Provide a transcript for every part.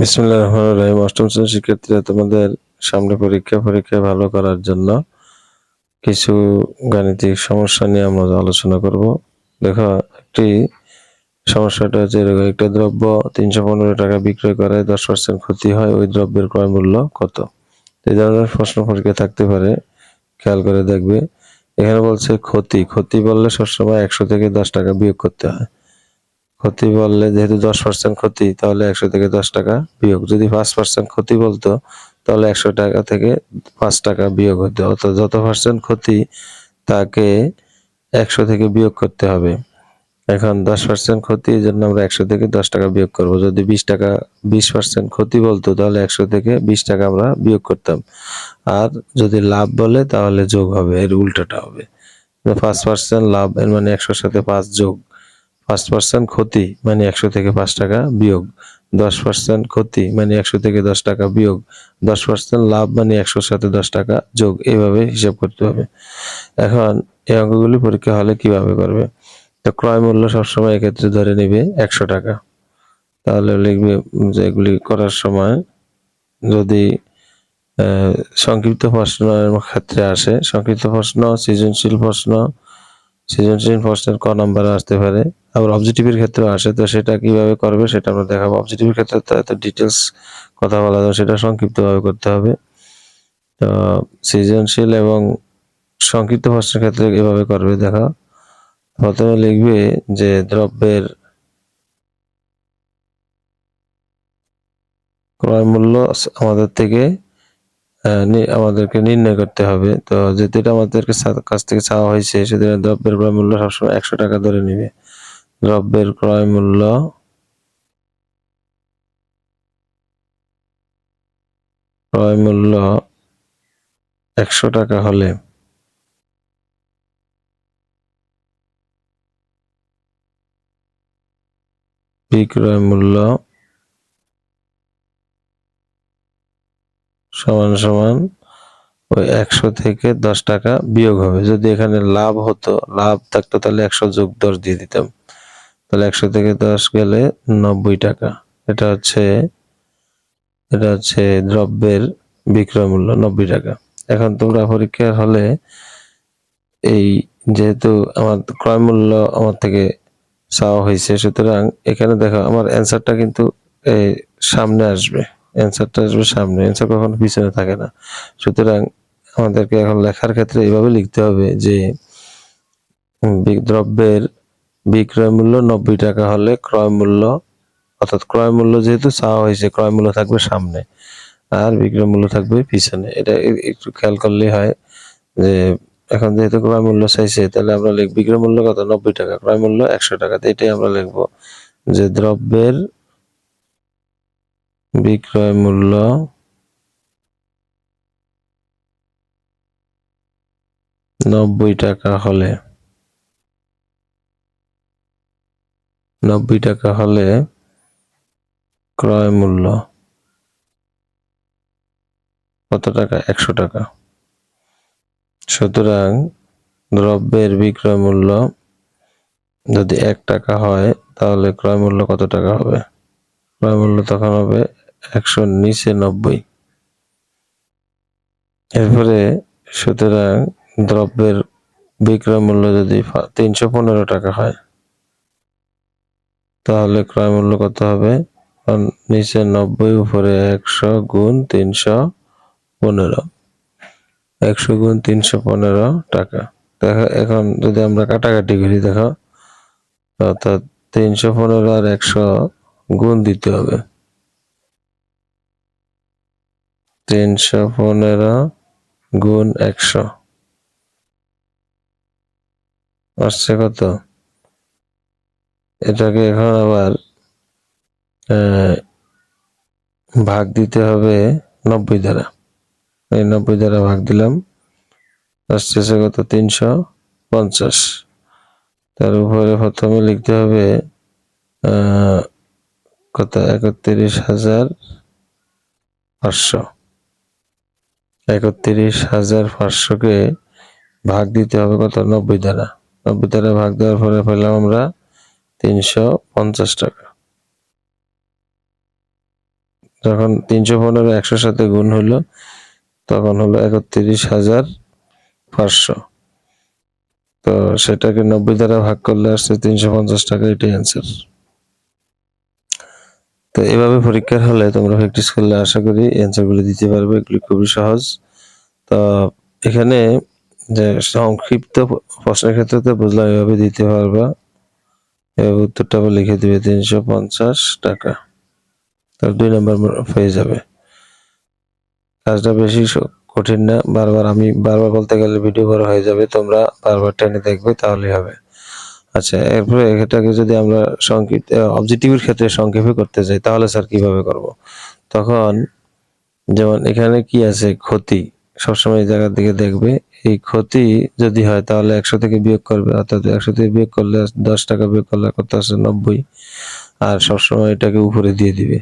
বিসমিল্লাহির রহমানির রহিম। অষ্টম শ্রেণীর শিক্ষার্থীরা, তোমাদের সামনে পরীক্ষা ভালো করার জন্য কিছু গাণিতিক সমস্যা নিয়ে আমরা আলোচনা করব। দেখো, একটি সমস্যাটা হচ্ছে এরকম: একটা দ্রব্য 315 টাকা বিক্রয় করায় 10% ক্ষতি হয়, ওই দ্রব্যের ক্রয় মূল্য কত? এই ধরনের প্রশ্ন পরীক্ষা থাকতে পারে, খেয়াল করে দেখবে। এখানে বলছে ক্ষতি বললে সবসময় 100 থেকে 10 টাকা বিয়োগ করতে হয়। ক্ষতি বললে যেহেতু 10% ক্ষতি, তাহলে 100 থেকে 10 টাকা বিয়োগ। যদি 5% ক্ষতি বলতো, তাহলে 100 টাকা থেকে 5 টাকা বিয়োগ হতো। অর্থাৎ যত পার্সেন্ট ক্ষতি তাকে 100 থেকে বিয়োগ করতে হবে। এখন 10% ক্ষতি, এই জন্য আমরা 100 থেকে 10 টাকা বিয়োগ করব। যদি 20% ক্ষতি বলতো, তাহলে 100 থেকে 20 টাকা আমরা বিয়োগ করতাম। আর যদি লাভ বলে, তাহলে যোগ হবে, এর উল্টাটা হবে। 5% লাভ, এর মানে 100 সাথে 5 যোগ। 5% ক্ষতি মানে 100 থেকে 5 টাকা বিয়োগ। 10% ক্ষতি মানে 100 থেকে 10 টাকা বিয়োগ। 10% লাভ মানে 100 সাথে 10 টাকা যোগ। এইভাবে হিসাব করতে হবে। এখন এই অঙ্কগুলি পরীক্ষা হলে কিভাবে করবে? তো ক্রয় মূল্য সবসময় এক্ষেত্রে ধরে নিবে 100 টাকা। তাহলে লিখবে যে এগুলি করার সময় যদি সংক্ষিপ্ত প্রশ্নের ক্ষেত্রে আসে, সংক্ষিপ্ত প্রশ্ন, সৃজনশীল প্রশ্নের ক নাম্বারে আসতে পারে, আবার অবজেক্টিভের ক্ষেত্রে আসে। তো সেটা কিভাবে করবে সেটা আমরা দেখাবো। অবজেক্টিভের ক্ষেত্রে তো এত ডিটেলস কথা বলা যাবে, সেটা সংক্ষিপ্তভাবে করতে হবে। তো সৃজনশীল এবং সংক্ষিপ্ত প্রশ্নের ক্ষেত্রে এভাবে করবে। দেখো, প্রথমে লিখবে যে দ্রব্যের ক্রয় মূল্য আমাদেরকে নির্ণয় করতে হবে। তো যেটা আমাদেরকে কাছ থেকে চাওয়া হয়েছে, সেটা দ্রব্যের ক্রয় মূল্য সবসময় 100 টাকা ধরে নিবে। দ্রব্যের ক্রয় মূল্য 100 টাকা হলে বিক্রয় মূল্য সমান সমান ওই 100 থেকে 10 টাকা বিয়োগ হবে। যদি এখানে লাভ হতো, লাভ থাকতো, তাহলে 100 যোগ 10 দিয়ে দিতাম। তাহলে 100 থেকে 10 গেলে 90 টাকা। এটা হচ্ছে দ্রব্যের বিক্রয় মূল্য 90 টাকা। এখন তোমরা পরীক্ষার হলে এই যেহেতু আমার ক্রয় মূল্য আমার থেকে চাওয়া হয়েছে, সুতরাং এখানে দেখো আমার অ্যান্সারটা কিন্তু সামনে আসবে। অ্যান্সারটা আসবে সামনে, অ্যান্সার কখনো পিছনে থাকে না। সুতরাং আমাদেরকে এখন লেখার ক্ষেত্রে এইভাবে লিখতে হবে যে দ্রব্যের বিক্রয় মূল্য 90 টাকা হলে ক্রয় মূল্য, অর্থাৎ ক্রয় মূল্য যেহেতু চাওয়া হয়েছে, ক্রয় মূল্য থাকবে সামনে আর বিক্রয় মূল্য থাকবে পিছনে। এটা একটু খেয়াল করলেই হয় যে এখন যেহেতু ক্রয় মূল্য চাইছে, তাহলে আমরা লিখব বিক্রয় মূল্য কত? 90 টাকা, ক্রয় মূল্য 100 টাকা। এটাই আমরা লিখবো যে দ্রব্যের বিক্রয় মূল্য 90 টাকা হলে 90 টাকা হলে ক্রয় মূল্য কত টাকা? 100 টাকা। সুতরাং দ্রব্যের বিক্রয় মূল্য যদি 1 টাকা হয়, তাহলে ক্রয় মূল্য কত টাকা হবে? ক্রয় মূল্য তখন হবে 100 নিচে 90। এরপরে সুতরাং দ্রব্যের বিক্রয় মূল্য যদি 315 টাকা হয়, তাহলে ক্রয় মূল্য কত হবে? নিচে 90, উপরে 100 গুণ 315। 100 গুণ 315 টাকা। দেখো, এখন যদি আমরা কাটাকাটি করি, দেখো, অর্থাৎ 315 আর 100 গুণ দিতে হবে। 315 গুণ 100 আসছে কত? এটাকে এখন আবার ভাগ দিতে হবে 90 দ্বারা। এই 90 দ্বারা ভাগ দিলাম, আসছে কত? 350। তার উপরে প্রথমে লিখতে হবে কত? 31,500। 31,500 কে ভাগ দিতে হবে কত? 90 দ্বারা। 90 দ্বারা ভাগ দেওয়ার পরে পেলাম আমরা 350 টাকা। যখন 315 100 সাথে গুণ হলো তখন হলো 31,500। তো সেটাকে 90 দ্বারা ভাগ করলে আসছে 350 টাকা, এটাই অ্যান্সার। তো এভাবে পরীক্ষার হলে তোমরা প্র্যাকটিস করলে আশা করি অ্যান্সারগুলো দিতে পারবে, এগুলি খুবই সহজ। তো এখানে যে সংক্ষিপ্ত প্রশ্নের ক্ষেত্রে তো বুঝলাম এভাবে দিতে পারবা, এভাবে উত্তরটা লিখে দিবে 350 টাকা, তার 2 নম্বর পেয়ে যাবে। কাজটা বেশি কঠিন না, আমি বারবার বলতে গেলে ভিডিও বড় হয়ে যাবে, তোমরা বারবার টেনে দেখবে তাহলেই হবে। আচ্ছা, এরপরে এটাকে যদি আমরা সংক্ষিপ্ত অবজেক্টিভের ক্ষেত্রে সংক্ষেপে করতে যাই তাহলে স্যার কিভাবে করব? তখন যেমন এখানে কি আছে, ক্ষতি, সবসময় এই জায়গার দিকে দেখবে। এই ক্ষতি যদি হয় তাহলে 100 থেকে বিয়োগ করবে, অর্থাৎ 100 থেকে বিয়োগ করলে 10 টাকা বিয়োগ করলে কত আছে, 90। আর সবসময় এটাকে উপরে দিয়ে দিবে,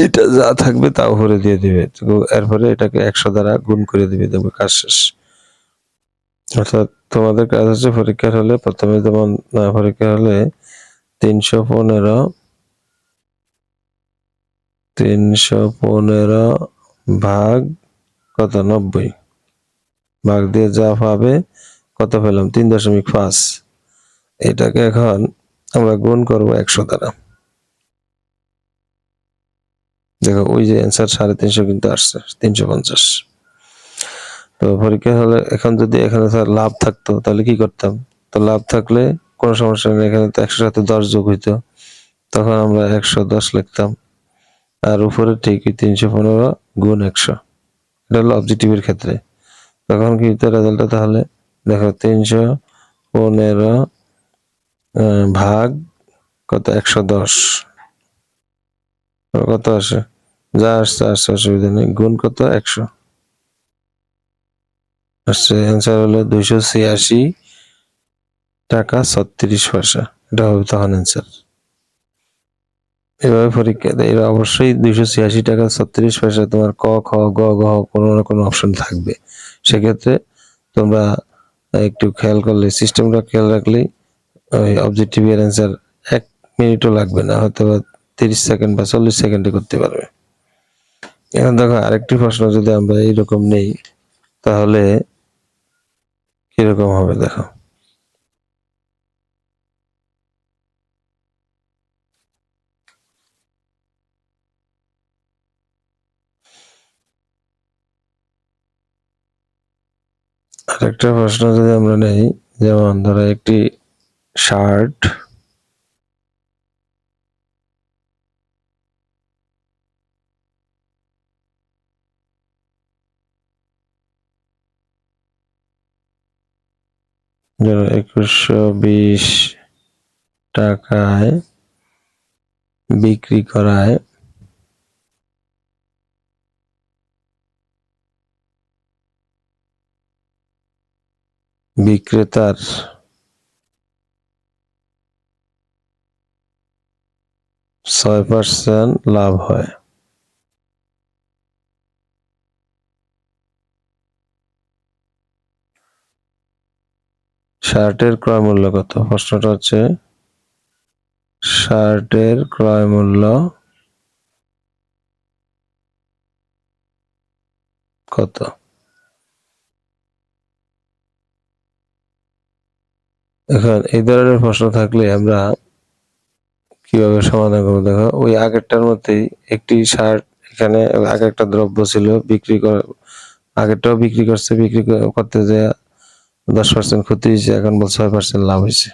এটা যা থাকবে তা উপরে দিয়ে দিবে। তো এরপরে এটাকে 100 দ্বারা গুণ করে দিবে, দেখবে কাজ শেষ। অর্থাৎ তোমাদের কাজ হচ্ছে পরীক্ষার হলে প্রথমে যেমন পরীক্ষার হলে 315 ভাগ কত, 90 ভাগ দিয়ে যা পাবে, কত পেলাম, 3.5। এটাকে এখন আমরা গুণ করব 100 দ্বারা। দেখো ওই যে অ্যান্সার 350 কিন্তু আসছে, 350। তো পরীক্ষা হলে এখন যদি এখানে স্যার লাভ থাকতো তাহলে কি করতাম? তো লাভ থাকলে কোনো সমস্যা নেই, এখানে তো 100 সাথে 10 যোগ হইতো, তখন আমরা 110 লিখতাম। আর উপরে ঠিকই 315 গুণ 100, এটা হলো অবজেক্টিভের ক্ষেত্রে। তখন কি রেজাল্টটা তাহলে দেখো 315 ভাগ কত, 110, কত আসে, যা আসছে আসছে, অসুবিধা নেই, গুণ কত, 100 আসছে। অ্যান্সার হলো 286 টাকা 36 পয়সা, এটা হবে তখন অ্যান্সার। এভাবে পরীক্ষা দেয়, এরা অবশ্যই 286 টাকা 36 পয়সা তোমার ক খ গ ঘ কোনো না কোনো অপশন থাকবে। সেক্ষেত্রে তোমরা একটু খেয়াল করলে, সিস্টেমটা খেয়াল রাখলেই ওই অবজেক্টিভ এর অ্যান্সার 1 মিনিটও লাগবে না, হয়তো 30 সেকেন্ড বা 40 সেকেন্ডে করতে পারবে। এখন দেখো আরেকটি প্রশ্ন যদি আমরা এইরকম নেই তাহলে কিরকম হবে দেখো। আরেকটা প্রশ্ন যদি আমরা নেই, যেমন ধরো একটি শার্ট ধরো 2120 টাকায় বিক্রি করায় বিক্রেতার 6% লাভ হয়। শার্টের ক্রয় মূল্য কত? প্রশ্নটা হচ্ছে শার্টের ক্রয় মূল্য কত? এখন এই ধরনের প্রশ্ন থাকলে আমরা কিভাবে সমাধান করবো দেখো, ওই আগেরটার মধ্যেই একটি শার্ট, এখানে আগে একটা দ্রব্য ছিল বিক্রি করা, আগেরটাও বিক্রি করছে, বিক্রি করতে যে 10% ক্ষতি হয়েছে, এখন বল 6% লাভ হয়েছে।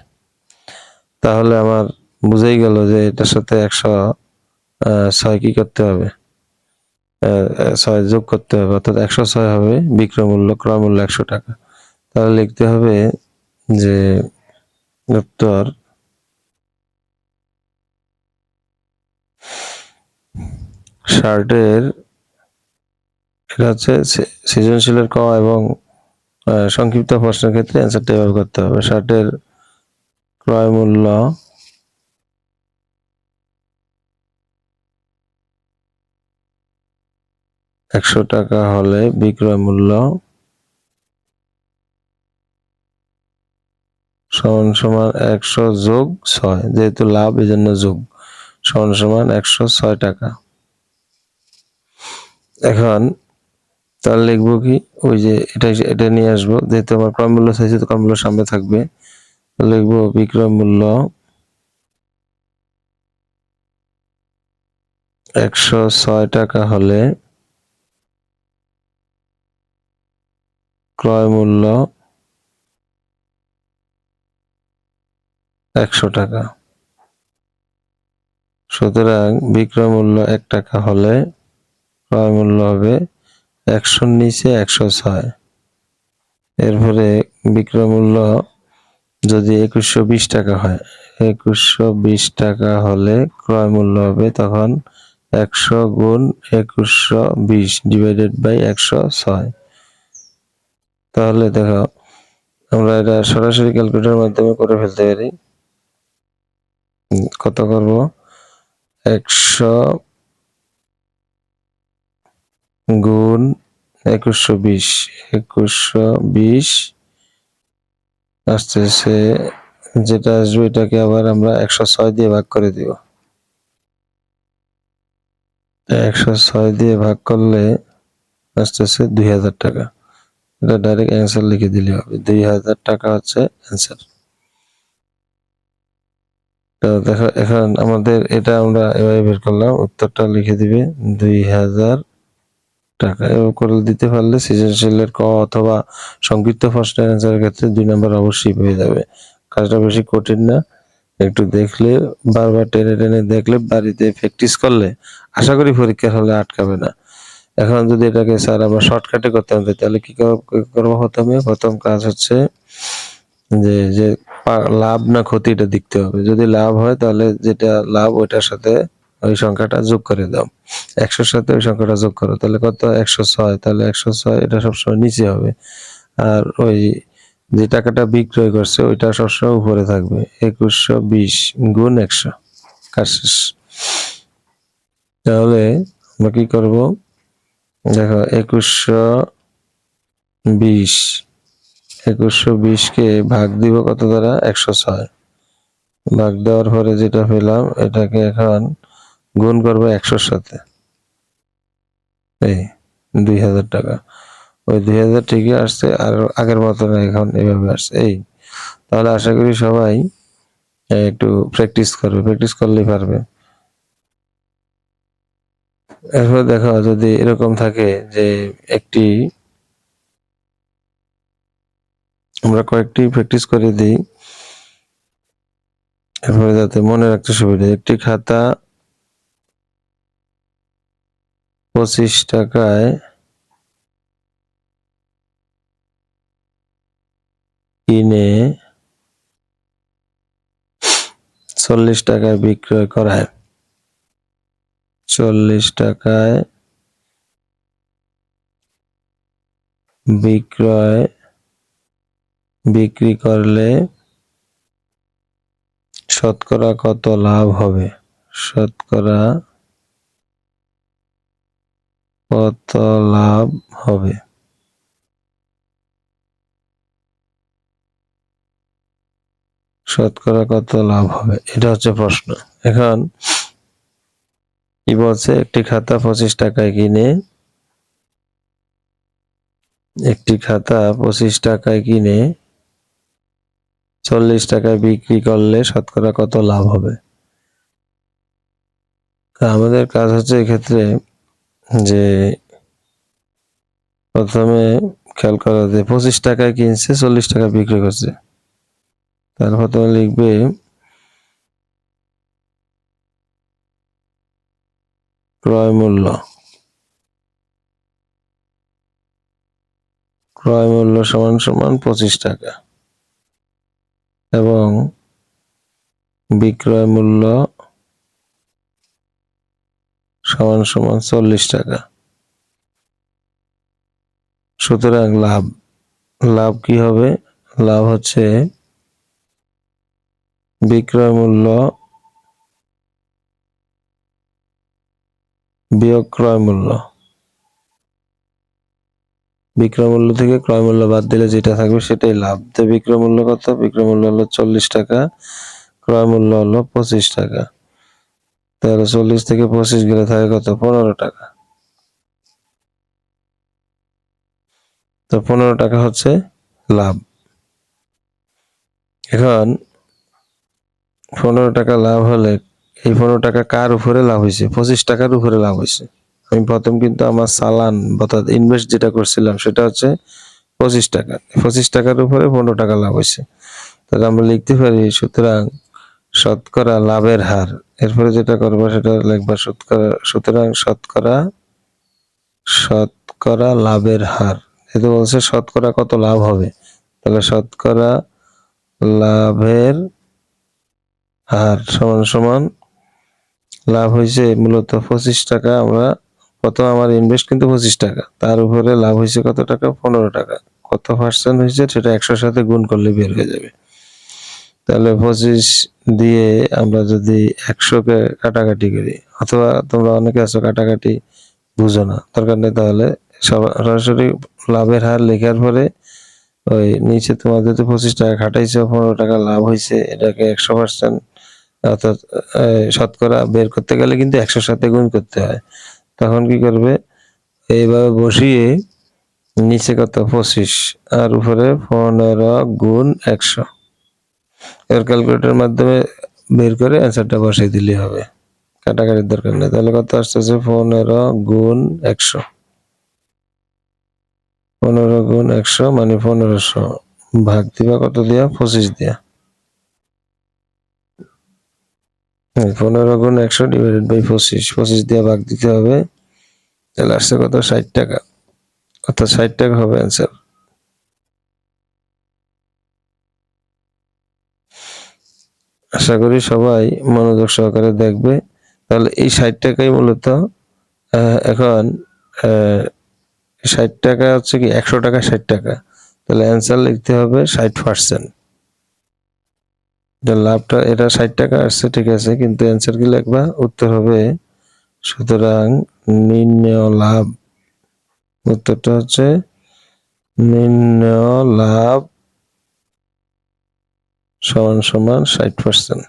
তাহলে আমার বুঝেই গেল যে এটার সাথে 106 কি করতে হবে, 6 যোগ করতে হবে, অর্থাৎ 106 হবে বিক্রয় মূল্য, ক্রয় মূল্য 100 টাকা। তাহলে লিখতে হবে যে উত্তর শার্টের, এটা হচ্ছে সৃজনশীলের ক এবং সংক্ষিপ্ত প্রশ্নের ক্ষেত্রে অ্যান্সারটা এভাবে করতে হবে। শার্টের ক্রয় মূল্য 100 টাকা হলে বিক্রয় মূল্য সমান সমান 100 যোগ 6, যেহেতু লাভ এই জন্য যোগ, সমান সমান 106 টাকা। এখন তাহলে লিখবো কি, ওই যে এটা নিয়ে আসবো, যেহেতু আমার ক্রয় মূল্য চাইছে তো ক্রয় মূল্য সামনে থাকবে, লিখবো বিক্রয় মূল্য 106 টাকা হলে ক্রয় মূল্য 100 টাকা। সুতরাং বিক্রয় মূল্য 1 টাকা হলে ক্রয় মূল্য হবে 100 নিচে 106। এরপরে বিক্রয় মূল্য যদি 2120 টাকা হয়, 2120 টাকা হলে ক্রয় মূল্য হবে তখন 100 গুণ 2120 ডিভাইডেড বাই 106। তাহলে দেখো আমরা এটা সরাসরি ক্যালকুলেটরের মাধ্যমে করে ফেলতে পারি। কত করব, 100 গুণ 2120, 2120 আসতেছে, যেটা আসবে এটাকে আবার আমরা 106 দিয়ে ভাগ করে দিব। 106 দিয়ে ভাগ করলে আসতেছে 2000 টাকা। এটা ডাইরেক্ট অ্যান্সার লিখে দিলে হবে, 2000 টাকা হচ্ছে অ্যান্সার। তো দেখো এখন আমাদের এটা আমরা এভাবে বের করলাম, উত্তরটা লিখে দিবে 2000 টাকা। এভাবে করে দিতে পারলে সৃজনশীলের ক অথবা সংক্ষিপ্ত প্রশ্নের অ্যান্সারের ক্ষেত্রে 2 নাম্বার অবশ্যই পেয়ে যাবে। কাজটা বেশি কঠিন না, একটু দেখলে, বারবার টেনে টেনে দেখলে, বাড়িতে প্র্যাকটিস করলে আশা করি পরীক্ষার হলে আটকাবে না। এখন যদি এটাকে স্যার আমরা শর্টকাটে করতে হবে, তাহলে কি করবো? প্রথম কাজ হচ্ছে যে যে লাভ না ক্ষতি এটা দেখতে হবে। যদি লাভ হয় তাহলে যেটা লাভ ওইটার সাথে ওই সংখ্যাটা যোগ করে দাও, 100-র সাথে ওই সংখ্যাটা যোগ করো, তাহলে কত? 106। তাহলে 106 এটা সবসময় নিচে হবে, আর ওই যে টাকাটা বিক্রয় করছে ওইটা সবসময় উপরে থাকবে। 2120 গুণ 100, কাজ শেষ। তাহলে আমরা কি করব, দেখো 2120 কে ভাগ দিব কত দ্বারা? 106। ভাগ দেওয়ার পরে যেটা পেলাম এটাকে এখন গুণ করবো 100-র সাথে, এই 2000 টাকা। ওই 2000 ঠিকই আসছে, আর আগের মতো না, এখন এভাবে আসছে। এই তাহলে আশা করি সবাই একটু প্র্যাকটিস করবে, প্র্যাকটিস করলেই পারবে। এরপর দেখো যদি এরকম থাকে যে একটি, আমরা কয়েকটি প্র্যাকটিস করে দিই, এরপরে যাতে মনে রাখতে সুবিধা। একটি খাতা 25 টাকায় কিনে 40 টাকায় বিক্রয় করায়, 40 টাকায় বিক্রি করলে শতকরা কত লাভ হবে? শতকরা কত লাভ হবে? শতকরা কত লাভ হবে, এটা হচ্ছে প্রশ্ন। এখন কি বলছে, একটি খাতা 25 টাকায় কিনে, একটি খাতা 25 টাকায় কিনে 40 টাকায় বিক্রি করলে শতকরা কত লাভ হবে? আমাদের কাজ হচ্ছে এক্ষেত্রে যে প্রথমে খেয়াল করা যে 25 টাকায় কিনছে, 40 টাকা বিক্রি করছে, তার প্রথমে লিখবে ক্রয় মূল্য। ক্রয় মূল্য সমান সমান 25 টাকা এবং বিক্রয় মূল্য সমান সমান 40 টাকা। সুতরাং লাভ কি হবে? লাভ হচ্ছে বিক্রয় মূল্য বিয়োগ ক্রয় মূল্য। বিক্রয় মূল্য থেকে ক্রয় মূল্য বাদ দিলে যেটা থাকবে সেটাই লাভ। তো বিক্রয় মূল্য কত? বিক্রয় মূল্য হলো 40 টাকা, ক্রয় মূল্য হলো 25 টাকা। তাহলে 40 থেকে 25 গেলে থাকে কত? 15 টাকা। তো 15 টাকা হচ্ছে লাভ। এখন 15 টাকা লাভ হলে এই 15 টাকা কার উপরে লাভ হয়েছে? 25 টাকার উপরে লাভ হয়েছে। আমি প্রথম কিন্তু আমার চালান অর্থাৎ ইনভেস্ট যেটা করছিলাম সেটা হচ্ছে 25 টাকা। 25 টাকার উপরে 15 টাকা লাভ হয়েছে। তাহলে আমরা লিখতে পারি সুতরাং শতকরা লাভের হার। এরপরে যেটা করবো সেটা লিখবা সুতরাং শতকরা লাভের হার। এটা বলছে শতকরা কত লাভ হবে, তাহলে শতকরা লাভের হার সমান সমান লাভ হয়েছে মূলত 25 টাকা। আমরা প্রথম আমার ইনভেস্ট কিন্তু 25 টাকা, তার উপরে লাভ হয়েছে কত টাকা? 15 টাকা। কত পার্সেন্ট হয়েছে সেটা 100 সাথে গুণ করলে বের হয়ে যাবে। তাহলে 25 দিয়ে আমরা যদি 100-কে কাটাকাটি করি, অথবা তোমরা অনেকে আছো কাটাকাটি বুঝো না, দরকার নেই, তাহলে সরাসরি লাভের হার লেখার পরে ওই নিচে তোমার যদি 25 টাকা খাটাইছো 15 টাকা লাভ হয়েছে, এটাকে 100% অর্থাৎ শতকরা বের করতে গেলে কিন্তু 100 সাথে গুণ করতে হয়। তখন কি করবে? এইভাবে বসিয়ে নিচে কত? 25 আর উপরে 15 গুণ 100। এর ক্যালকুলেটরের মাধ্যমে বের করে অ্যান্সারটা বসাই দিলেই হবে, কাটাকাটির দরকার নেই। তাহলে কত আসতেছে? 15 গুণ 100। 15 গুণ 100 মানে 1500। ভাগ দিবা কত দিয়া? 25 দিয়া। 15 গুণ 100 ডিভাইডেড বাই 25, 25 দিয়ে ভাগ দিতে হবে। তাহলে আসছে কত? 60 টাকা। অর্থাৎ 60 টাকা হবে অ্যান্সার। আশা করি সবাই মনোযোগ সহকারে দেখবে। তাহলে এই 60 টাকাই মূলত এখন 60 টাকা হচ্ছে কি 100 টাকা 60 টাকা, তাহলে অ্যান্সার লিখতে হবে 60%। লাভটা এটা 60 টাকা আসছে, ঠিক আছে, কিন্তু অ্যান্সার কি লিখবা? উত্তর হবে সুতরাং নির্ণেয় লাভ। উত্তরটা হচ্ছে নির্ণেয় লাভ সমান সমান 60%।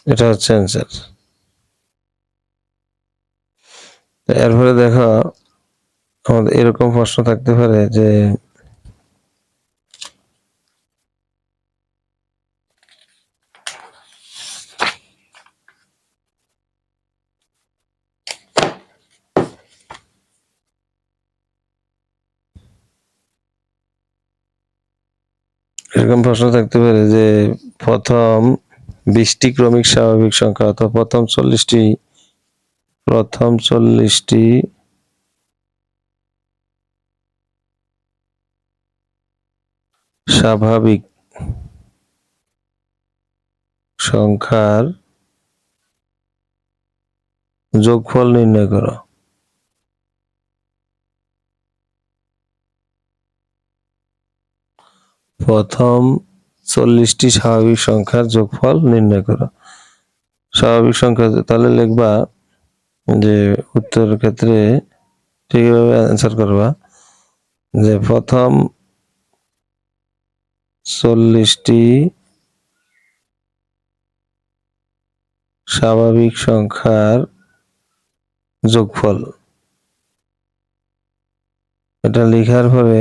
এটা হচ্ছে অ্যান্সার। এরপরে দেখো আমাদের এরকম প্রশ্ন থাকতে পারে যে প্রথম 20টি ক্রমিক স্বাভাবিক সংখ্যা অথবা প্রথম 40টি স্বাভাবিক সংখ্যার যোগফল নির্ণয় করো। প্রথম 40টি স্বাভাবিক সংখ্যার যোগফল নির্ণয় করো। স্বাভাবিক সংখ্যা তাহলে লিখবা যে উত্তর ক্ষেত্রে ঠিকভাবে অ্যান্সার করবা যে প্রথম 40টি স্বাভাবিক সংখ্যার যোগফল। এটা লেখার পরে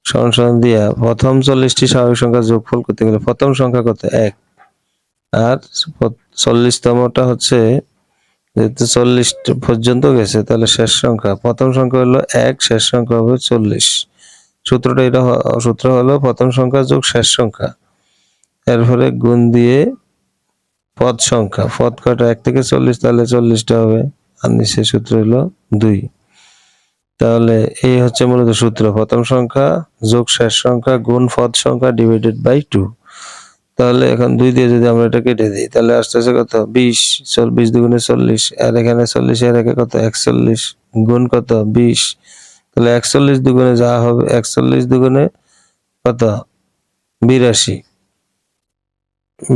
সমান দিয়া প্রথম 40টি স্বাভাবিক সংখ্যার যোগফল করতে গেলে প্রথম সংখ্যা কত? 1, আর 40তমটা হচ্ছে যেহেতু 40 পর্যন্ত গেছে তাহলে শেষ সংখ্যা, প্রথম সংখ্যা হলো 1, শেষ সংখ্যা হবে 40। সূত্রটা এটা সূত্র হলো প্রথম সংখ্যা যোগ শেষ সংখ্যা, এরপরে গুণ দিয়ে পদ সংখ্যা। পদ কয়টা? 1 থেকে 40, তাহলে 40টা হবে, আর নিচে সূত্র হলো 2। তাহলে এই হচ্ছে মূলত সূত্র, প্রথম সংখ্যা যোগ শেষ সংখ্যা গুণ পদ সংখ্যা ডিভাইডেড বাই 2। তাহলে এখন 2 দিয়ে যদি আমরা এটা কেটে দিই তাহলে আসতেছে কত? 20। 20 দুগুণে 40, আর এখানে 40 এর একে কত? 41 গুণ কত? 20। তাহলে 41 দুগুণে যা হবে 41 দুগুণে কত? 82।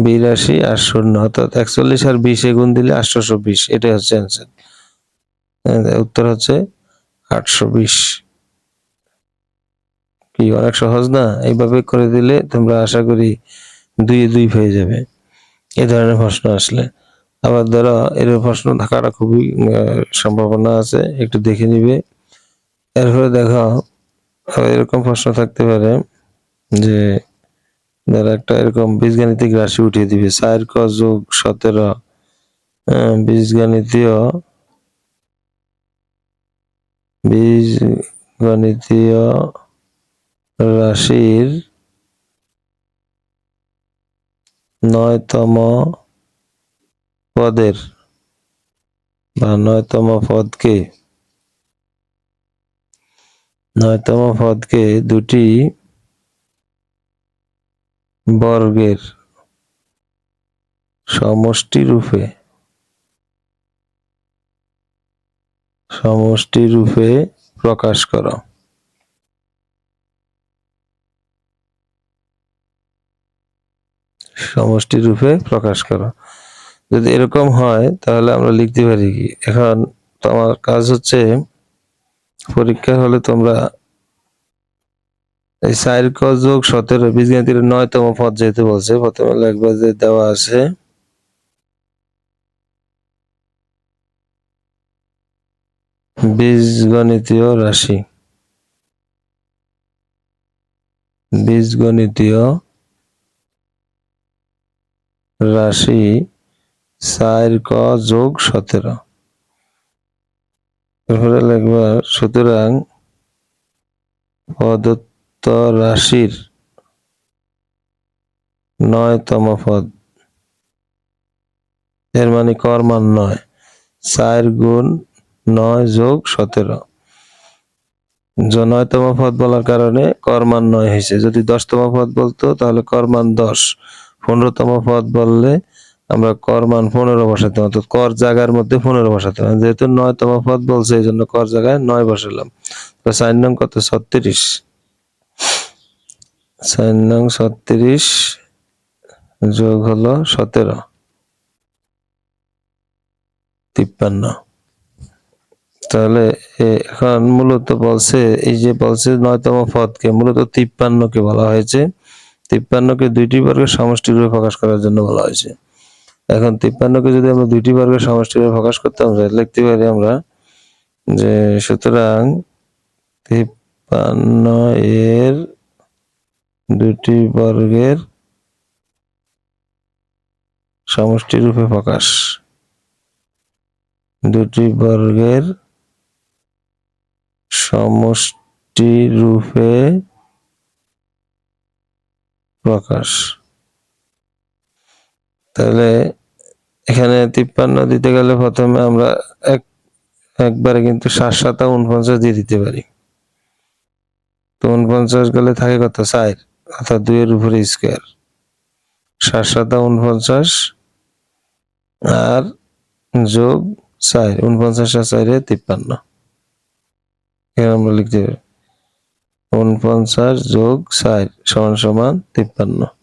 82 আর 0 অর্থাৎ 41 আর 20 এ গুণ দিলে 820। এটাই হচ্ছে অ্যান্সার। উত্তর হচ্ছে 820। কি অনেক সহজ না? এইভাবে করে দিলে তোমরা আশা করি 2 এ 2 পেয়ে যাবে এই ধরনের প্রশ্ন আসলে। আবার ধরো এর প্রশ্ন থাকাটা খুবই সম্ভাবনা আছে, একটু দেখে নিবে। এরপরে দেখো এরকম প্রশ্ন থাকতে পারে যে ধরো একটা এরকম বীজগাণিতিক রাশি উঠিয়ে দিবে 4 ক যোগ 17, বীজগণিতীয় রাশির 9তম পদের বা 9তম পদকে দুটি বর্গের সমষ্টি রূপে প্রকাশ করো। সমষ্টি রূপে প্রকাশ করো। যদি এরকম হয় তাহলে আমরা লিখতে পারি কি, এখন তোমার কাজ হচ্ছে পরীক্ষা হলে তোমরা এই 4 ক যোগ 17 বীজগণিতের 9তম পদ যেহেতু বলছে, প্রথমে লিখবা যে দেওয়া আছে বীজগণিতীয় রাশি 4 ক যোগ 17। এরপরে লিখবা সুতরাং প্রদত্ত রাশির 9তম পদ, এর মানে কর মান 9, 4 গুণ 9 যোগ 17। 9তম পদ বলার কারণে কর মান 9 হয়েছে। যদি 10তম পদ বলতো তাহলে কর মান 10। 15তম পদ বললে আমরা কর মান 15 বসাতাম, অর্থাৎ কর জায়গার মধ্যে 15 বসাতাম। যেহেতু 9তম পদ বলছে এই জন্য কর জায়গায় 9 বসালাম। তো 4 নং কত? 36। 4 নং 36 যোগ হলো 17, 53। তাহলে এখন মূলত বলছে, এই যে বলছে 9তম পদকে মূলত 53কে বলা হয়েছে। 53কে দুইটি বর্গের সমষ্টি রূপে প্রকাশ করার জন্য বলা হয়েছে। এখন 53কে যদি আমরা দুইটি বর্গের সমষ্টি রূপে প্রকাশ করতাম, লিখতে পারি আমরা যে সুতরাং 53 এর দুটি বর্গের সমষ্টি রূপে প্রকাশ, দুটি বর্গের সমষ্টি রূপে প্রকাশ। তাহলে এখানে 53 দিতে গেলে প্রথমে আমরা একবারে কিন্তু 7 7 49 দিয়ে দিতে পারি। তো 49 গেলে থাকে কত? 4, অর্থাৎ 2 এর উপরে স্কয়ার। 7 7 49 আর যোগ 4, 49 আর 4 এ 53। এখানে আমরা লিখতে পারি 49 যোগ 4 সমান 53।